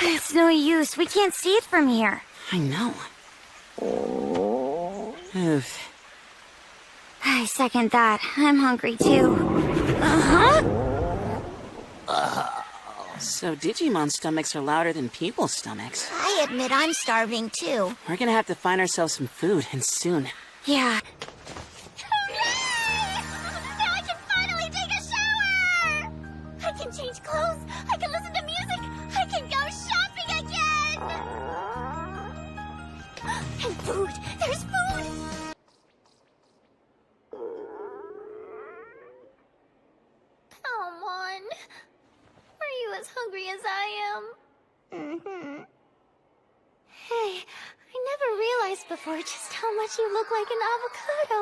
It's no use. We can't see it from here. I know. Oof. I second that. I'm hungry too. Uh-huh. So Digimon stomachs are louder than people's stomachs. I admit I'm starving too. We're gonna have to find ourselves some food, and soon. Yeah. Hooray! Now I can finally take a shower! I can change clothes, I can listen to music, I can go shopping again! And food! There's food! Come on. Are you as hungry as I am? Mm-hmm. Hey, I never realized before just how much you look like an avocado.